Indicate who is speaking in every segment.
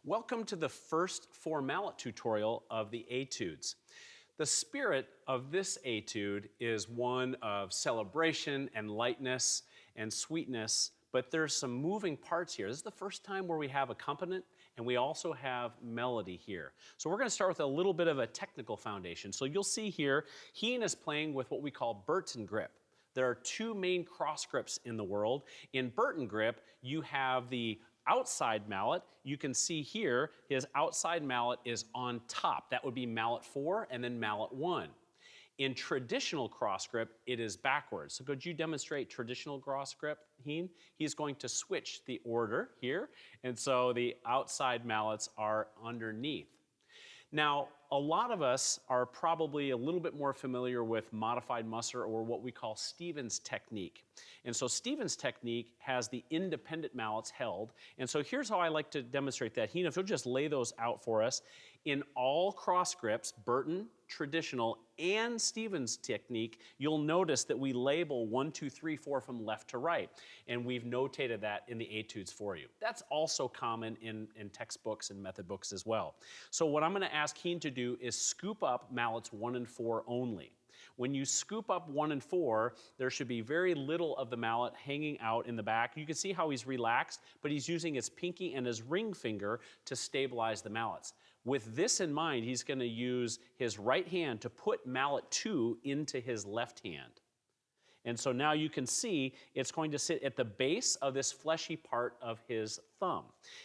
Speaker 1: Welcome to the first 4 mallet tutorial of the etudes. The spirit of this etude is one of celebration and lightness and sweetness, but there's some moving parts here. This is the first time where we have accompaniment and we also have melody here. So we're going to start with a little bit of a technical foundation. So you'll see here, Heen is playing with what we call Burton grip. There are 2 main cross grips in the world. In Burton grip, you have the outside mallet. You can see here, his outside mallet is on top. That would be mallet 4 and then mallet 1. In traditional cross grip, it is backwards. So could you demonstrate traditional cross grip, Heen? He's going to switch the order here, and so the outside mallets are underneath. Now, a lot of us are probably a little bit more familiar with modified Musser or what we call Stevens technique. And so Stevens technique has the independent mallets held. And so here's how I like to demonstrate that. Heen, if you'll just lay those out for us. In all cross grips, Burton, traditional, and Stevens technique, you'll notice that we label 1, 2, 3, 4 from left to right. And we've notated that in the etudes for you. That's also common in textbooks and method books as well. So what I'm going to ask Heen to do is scoop up mallets 1 and 4 only. When you scoop up 1 and 4, there should be very little of the mallet hanging out in the back. You can see how he's relaxed, but he's using his pinky and his ring finger to stabilize the mallets. With this in mind, he's going to use his right hand to put mallet 2 into his left hand. And so now you can see it's going to sit at the base of this fleshy part of his thumb.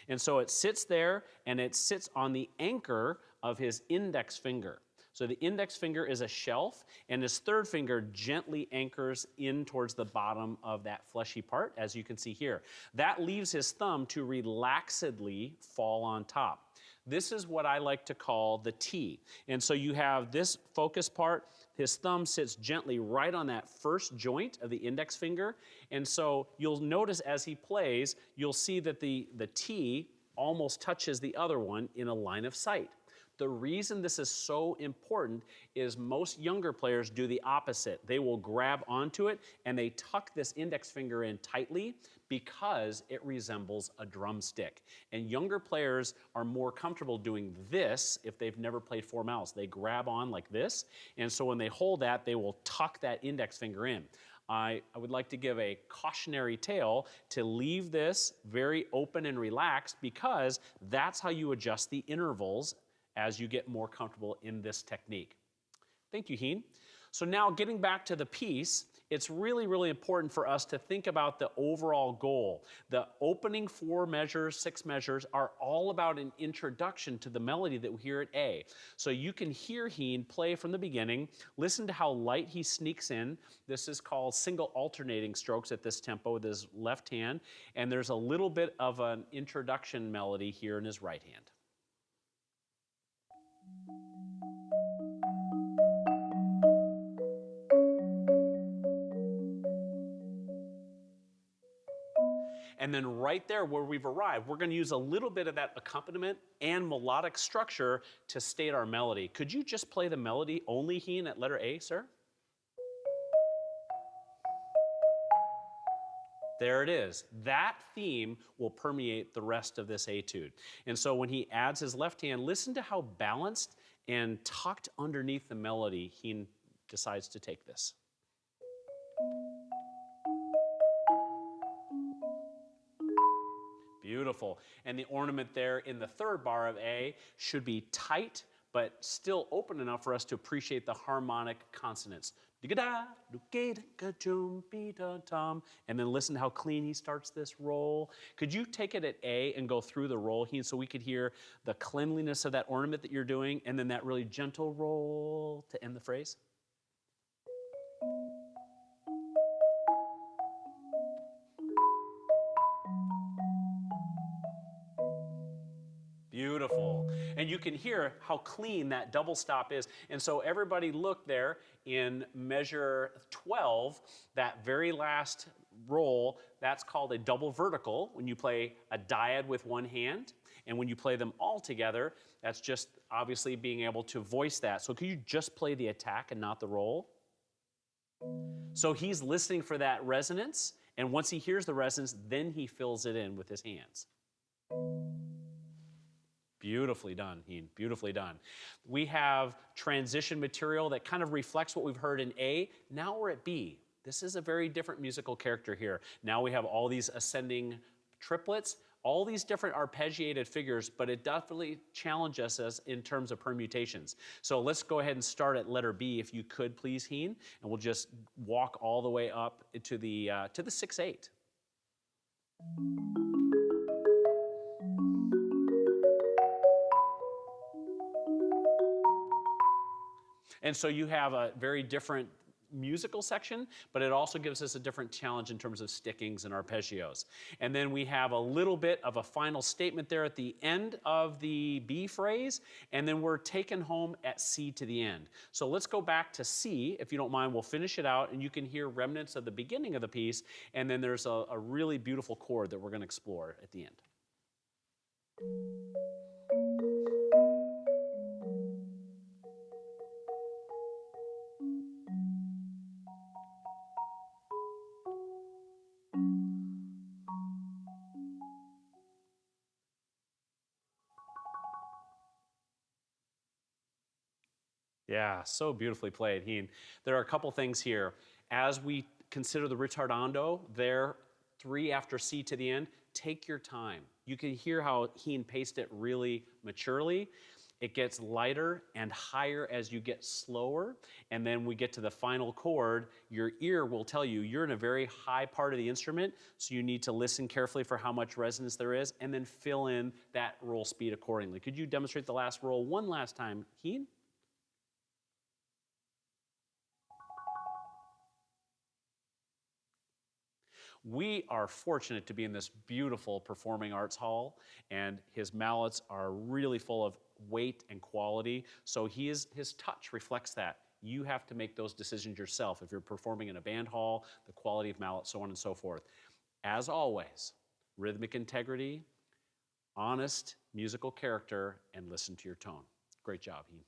Speaker 1: And so it sits there, and it sits on the anchor of his index finger. So the index finger is a shelf, and his third finger gently anchors in towards the bottom of that fleshy part, as you can see here. That leaves his thumb to relaxedly fall on top. This is what I like to call the T. And so you have this focus part. His thumb sits gently right on that first joint of the index finger. And so you'll notice as he plays, you'll see that the T almost touches the other one in a line of sight. The reason this is so important is most younger players do the opposite. They will grab onto it and they tuck this index finger in tightly because it resembles a drumstick. And younger players are more comfortable doing this if they've never played 4 mallets. They grab on like this, and so when they hold that, they will tuck that index finger in. I would like to give a cautionary tale to leave this very open and relaxed because that's how you adjust the intervals as you get more comfortable in this technique. Thank you, Heen. So now getting back to the piece, it's really, really important for us to think about the overall goal. The opening 4 measures, 6 measures are all about an introduction to the melody that we hear at A. So you can hear Heen play from the beginning. Listen to how light he sneaks in. This is called single alternating strokes at this tempo with his left hand. And there's a little bit of an introduction melody here in his right hand. And then right there where we've arrived, we're going to use a little bit of that accompaniment and melodic structure to state our melody. Could you just play the melody only, Heen, at letter A, sir? There it is. That theme will permeate the rest of this etude. And so when he adds his left hand, listen to how balanced and tucked underneath the melody he decides to take this. Beautiful. And the ornament there in the 3rd bar of A should be tight, but still open enough for us to appreciate the harmonic consonants. And then listen to how clean he starts this roll. Could you take it at A and go through the roll, Heen, so we could hear the cleanliness of that ornament that you're doing, and then that really gentle roll to end the phrase? Beautiful. And you can hear how clean that double stop is. And so everybody look there in measure 12, that very last roll, that's called a double vertical when you play a dyad with one hand. And when you play them all together, that's just obviously being able to voice that. So could you just play the attack and not the roll? So he's listening for that resonance. And once he hears the resonance, then he fills it in with his hands. Beautifully done, Heen, beautifully done. We have transition material that kind of reflects what we've heard in A. Now we're at B. This is a very different musical character here. Now we have all these ascending triplets, all these different arpeggiated figures, but it definitely challenges us in terms of permutations. So let's go ahead and start at letter B, if you could please, Heen, and we'll just walk all the way up to the 6/8. And so you have a very different musical section, but it also gives us a different challenge in terms of stickings and arpeggios. And then we have a little bit of a final statement there at the end of the B phrase, and then we're taken home at C to the end. So let's go back to C, if you don't mind. We'll finish it out, and you can hear remnants of the beginning of the piece, and then there's a really beautiful chord that we're going to explore at the end. Yeah, so beautifully played, Heen. There are a couple things here. As we consider the ritardando, there, 3 after C to the end, take your time. You can hear how Heen paced it really maturely. It gets lighter and higher as you get slower, and then we get to the final chord. Your ear will tell you you're in a very high part of the instrument, so you need to listen carefully for how much resonance there is, and then fill in that roll speed accordingly. Could you demonstrate the last roll one last time, Heen? We are fortunate to be in this beautiful performing arts hall, and his mallets are really full of weight and quality, so his touch reflects that. You have to make those decisions yourself. If you're performing in a band hall, the quality of mallet, so on and so forth. As always, rhythmic integrity, honest musical character, and listen to your tone. Great job, Heen.